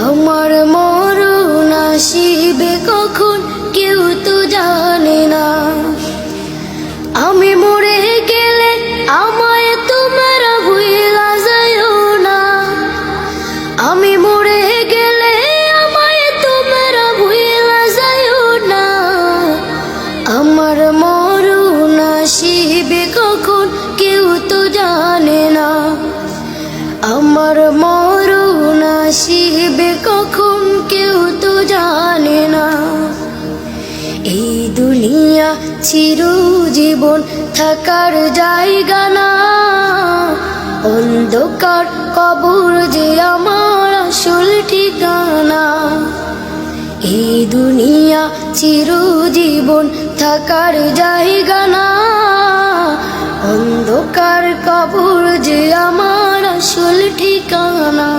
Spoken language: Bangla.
আমার মরণ আসিবে কখন কেউ তো জানে না। আমি মরে গেলে আমায় তোমরা ভুইলা যাইও না। আমি মরে গেলে আমায় তোমরা ভুইলা যাইও না। আমার মরণ আসিবে কখন কেউ তো জানে না। আমার মরণ আসিবে কখন কেউ তো জানে না। এই দুনিয়া চিরজীবন থাকার জায়গা না। অন্ধকার কবর যে আমার আসল ঠিকানা। এই দুনিয়া চিরজীবন থাকার জায়গা না। অন্ধকার কবর যে আমার আসল ঠিকানা।